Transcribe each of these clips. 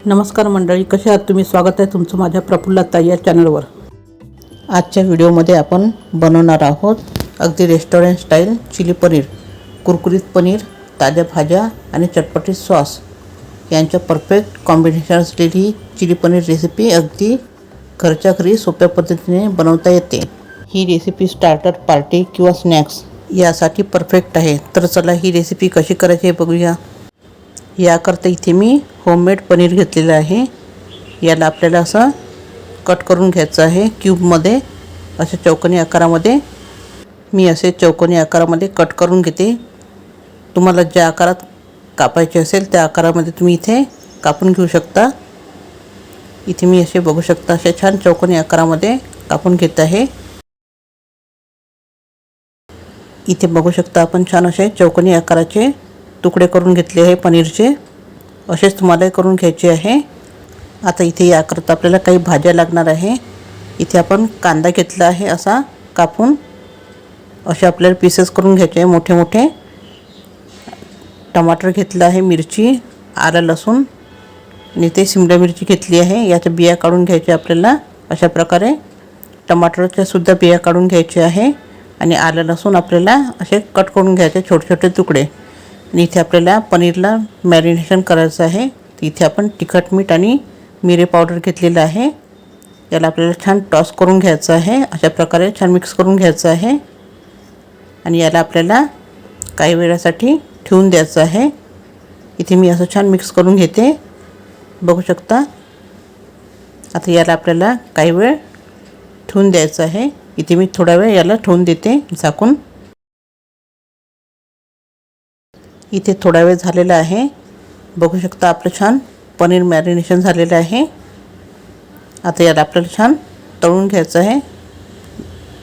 नमस्कार मंडळी, कसे आहात तुम्ही? स्वागत आहे तुमचं माझ्या प्रफुल्लताई या चॅनलवर। आजच्या व्हिडिओमध्ये आपण बनवणार आहोत अगदी रेस्टॉरंट स्टाईल चिली पनीर। कुरकुरीत पनीर, ताज्या भाज्या आणि चटपटीत सॉस यांच्या परफेक्ट कॉम्बिनेशन असलेली चिली पनीर रेसिपी अगदी घरच्या घरी सोप्या पद्धतीने बनवता येते। ही रेसिपी स्टार्टर, पार्टी किंवा स्नॅक्स यासाठी परफेक्ट आहे। तर चला ही रेसिपी कशी करायची हे बघूया। याकरता इथे मी होममेड पनीर घेतलेलं आहे। याला आपल्याला असं कट करून घ्यायचं आहे क्यूबमध्ये, अशा चौकोनी आकारामध्ये। मी असे चौकोनी आकारामध्ये कट करून घेते। तुम्हाला ज्या आकारात कापायचे असेल त्या आकारामध्ये तुम्ही इथे कापून घेऊ शकता। इथे मी असे बघू शकता असे छान चौकोनी आकारामध्ये कापून घेत आहे। इथे बघू शकता आपण छान असे चौकोनी आकाराचे तुकडे करून घेतले आहे पनीरचे। असेच तुम्हाला करून घ्यायचे आहे। आता इथे याकरता आपल्याला काही भाज्या लागणार आहे। इथे आपण कांदा घेतला आहे असा कापून, असे आपल्याला पीसेस करून घ्यायचे आहे मोठे मोठे। टमाटर घेतला आहे, मिरची, आलं लसूण आणि ते शिमला मिरची घेतली आहे। याच्या बिया काढून घ्यायचे आपल्याला। अशा प्रकारे टमाटरच्या सुद्धा बिया काढून घ्यायचे आहे आणि आलं लसूण आपल्याला असे कट करून घ्यायचे छोटे छोटे तुकडे। आणि इथे आपल्याला पनीरला मॅरिनेशन करायचं आहे। तर इथे आपण तिखट, मीठ आणि मिरे पावडर घेतलेलं आहे। याला आपल्याला छान टॉस करून घ्यायचं आहे। अशा प्रकारे छान मिक्स करून घ्यायचं आहे आणि याला आपल्याला काही वेळासाठी ठेवून द्यायचं आहे। इथे मी असं छान मिक्स करून घेते, बघू शकता। आता याला आपल्याला काही वेळ ठेवून द्यायचं आहे। इथे मी थोडा वेळ याला ठेवून देते झाकून। इथे थोडा वेळ झालेला आहे, बघू शकता आपलं छान पनीर मॅरिनेशन झालेलं आहे। आता याला आपल्याला छान तळून घ्यायचं आहे।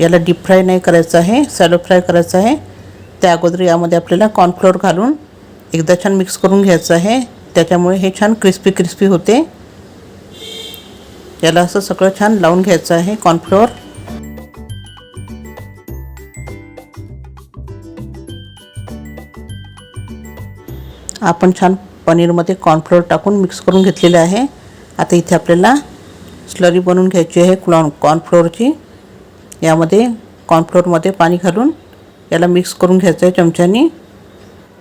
याला डीप फ्राय नाही करायचं आहे, सॅलो फ्राय करायचं आहे। त्या अगोदर यामध्ये आपल्याला कॉर्नफ्लोअर घालून एकदा छान मिक्स करून घ्यायचं आहे। त्याच्यामुळे हे छान क्रिस्पी क्रिस्पी होते। याला असं सगळं छान लावून घ्यायचं आहे कॉर्नफ्लोअर। आपण छान पनीरमध्ये कॉर्नफ्लोअर टाकून मिक्स करून घेतलेले आहे। आता इथे आपल्याला स्लरी बनवून घ्यायची आहे कॉर्नफ्लोअरची। यामध्ये कॉर्नफ्लोअरमध्ये पाणी घालून याला मिक्स करून घ्यायचं आहे चमच्यानी।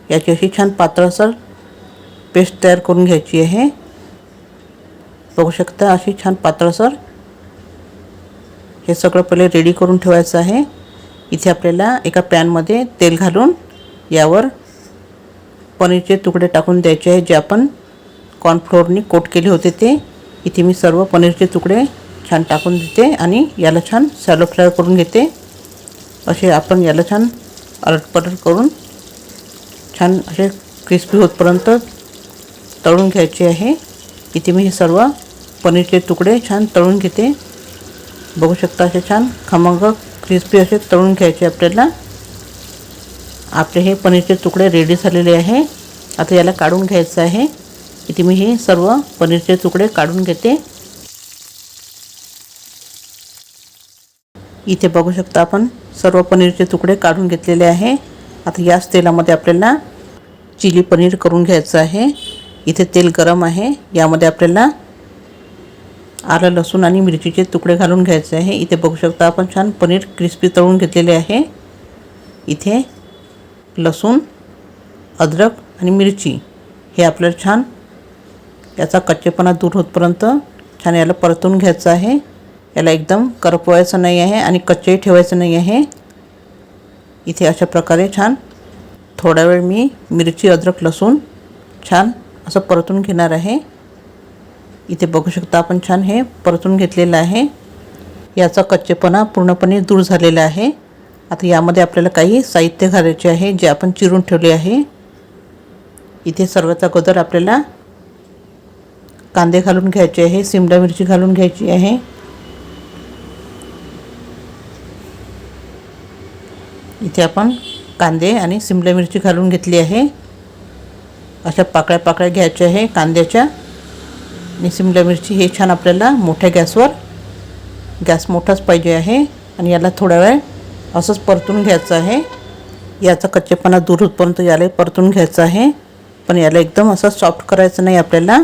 याची अशी छान पातळसर पेस्ट तयार करून घ्यायची आहे, बघू शकता अशी छान पातळसर। हे सगळं पहिले रेडी करून ठेवायचं आहे। इथे आपल्याला एका पॅनमध्ये तेल घालून यावर पनीरचे तुकडे टाकून द्यायचे आहे, जे आपण कॉर्नफ्लोअरनी कोट केले होते ते। इथे मी सर्व पनीरचे तुकडे छान टाकून देते आणि याला छान सॅलो फ्राय करून घेते। असे आपण याला छान अलटपलट करून छान असे क्रिस्पी होतपर्यंत तळून घ्यायचे आहे। इथे मी हे सर्व पनीरचे तुकडे छान तळून घेते, बघू शकता असे छान खमंग क्रिस्पी असे तळून घ्यायचे आपल्याला। आपले हे पनीरचे तुकडे रेडी झालेले आहे। आता याला काढून घ्यायचं आहे। इथे मी हे सर्व पनीरचे तुकडे काढून घेते। इथे बघू शकता आपण सर्व पनीरचे तुकडे काढून घेतलेले आहे। आता याच तेलामध्ये आपल्याला चिली पनीर करून घ्यायचं आहे। इथे तेल गरम आहे, यामध्ये आपल्याला आलं लसूण आणि मिरचीचे तुकडे घालून घ्यायचे आहे। इथे बघू शकता आपण छान पनीर क्रिस्पी तळून घेतलेले आहे। इथे लसूण, अद्रक आणि मिरची हे आपल्याला छान याचा कच्चेपणा दूर होतपर्यंत छान याला परतून घ्यायचं आहे। याला एकदम करपवायचं नाही आहे आणि कच्चेही ठेवायचं नाही आहे। इथे अशा प्रकारे छान थोडा वेळ मी मिरची, अद्रक, लसूण छान असं परतून घेणार आहे। इथे बघू शकता आपण छान हे परतून घेतलेलं आहे। याचा कच्चेपणा पूर्णपणे दूर झालेला आहे। आता यामध्ये आपल्याला काही साहित्य घालायचे आहे, जे आपण चिरून ठेवले आहे। इथे सर्वात अगोदर आपल्याला कांदे घालून घ्यायचे आहे, शिमला मिरची घालून घ्यायची आहे। इथे आपण कांदे आणि शिमला मिरची घालून घेतली आहे। अशा पाकळ्या पाकळ्या घ्यायच्या आहे कांद्याच्या आणि शिमला मिरची। हे छान आपल्याला मोठ्या गॅसवर, गॅस मोठाच पाहिजे आहे आणि याला थोडा वेळ असंच परतून घ्यायचं आहे। याचा कच्चेपणा दूर होतपर्यंत याला परतून घ्यायचं आहे, पण याला एकदम असं सॉफ्ट करायचं नाही आपल्याला।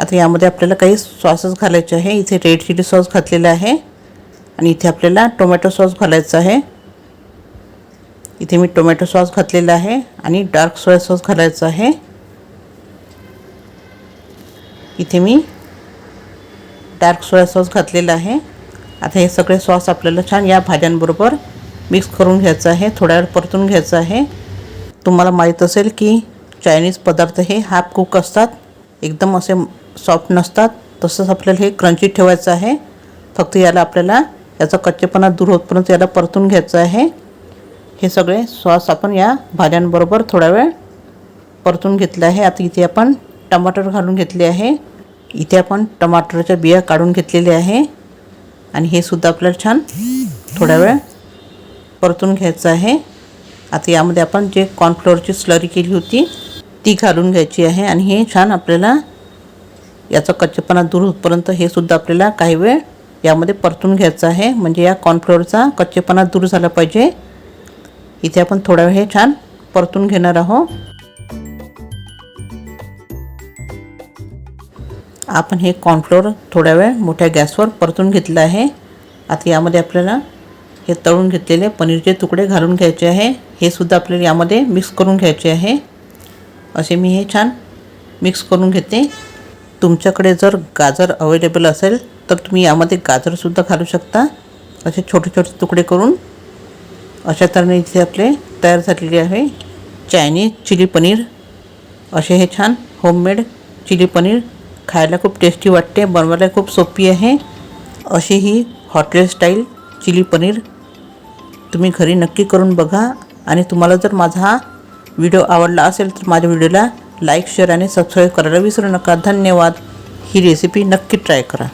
आता यामध्ये आपल्याला काही सॉसेस घालायचे आहे. इथे रेड चिली सॉस घातलेला आहे आणि इथे आपल्याला टोमॅटो सॉस घालायचा आहे. इथे मी टोमॅटो सॉस घातलेला आहे आणि डार्क सोया सॉस घालायचा आहे. इथे मी डार्क सोया सॉस घातलेला आहे. आता हे सगळे सॉस आपल्याला छान या भाज्यांबरोबर मिक्स करून घ्यायचं आहे. थोड्या वेळ परतून घ्यायचं आहे. तुम्हाला माहीत असेल की चायनीज पदार्थ हे हाफ कुक असतात, एकदम असे सॉफ्ट नसतात. तसंच आपल्याला हे क्रंची ठेवायचं आहे. फक्त याला आपल्याला याचा कच्चेपणा दूर होतपर्यंत याला परतून घ्यायचं आहे. हे सगळे सॉस आपण या भाज्यांबरोबर थोडा वेळ परतून घेतलं आहे. आता इथे आपण टमाटर घालून घेतले आहे. इथे आपण टमाटरच्या बिया काढून घेतलेल्या आहे आणि हे सुद्धा आपल्याला छान थोडा वेळ परतून घ्यायचं आहे. आता यामध्ये आपण जे कॉर्नफ्लोअरची स्लरी केली होती ती घालून घ्यायची आहे आणि हे छान आपल्याला याचा कच्चेपणा दूर होतपर्यंत हे सुद्धा आपल्याला काही वेळ यामध्ये परतून घ्यायचं आहे. म्हणजे या कॉर्नफ्लोअरचा कच्चेपणा दूर झाला पाहिजे. इथे आपण थोडा वेळ हे छान परतून घेणार आहोत. आपण हे कॉर्नफ्लोअर थोड्या वेळ मोठ्या गॅसवर परतून घेतलं आहे. आता यामध्ये आपल्याला हे तळून घेतलेले पनीरचे तुकडे घालून घ्यायचे आहे. हे सुद्धा आपल्याला यामध्ये मिक्स करून घ्यायचे आहे. असे मी हे छान मिक्स करून घेते. तुमच्याकडे जर गाजर अवेलेबल असेल तर तुम्ही यामध्ये गाजरसुद्धा घालू शकता. असे छोटे छोटे तुकडे करून अशा तऱ्हेने इथे आपले तयार झालेले आहे चायनीज चिली पनीर. असे हे छान होममेड चिली पनीर खायला खूप टेस्टी वाटते, बनवायला खूप सोपी आहे. अशी ही हॉटेल स्टाईल चिली पनीर तुम्ही घरी नक्की करून बघा. आणि तुम्हाला जर माझा हा व्हिडिओ आवडला असेल तर माझ्या व्हिडिओला लाईक, शेअर आणि सबस्क्राईब करायला विसरू नका. धन्यवाद. ही रेसिपी नक्की ट्राय करा.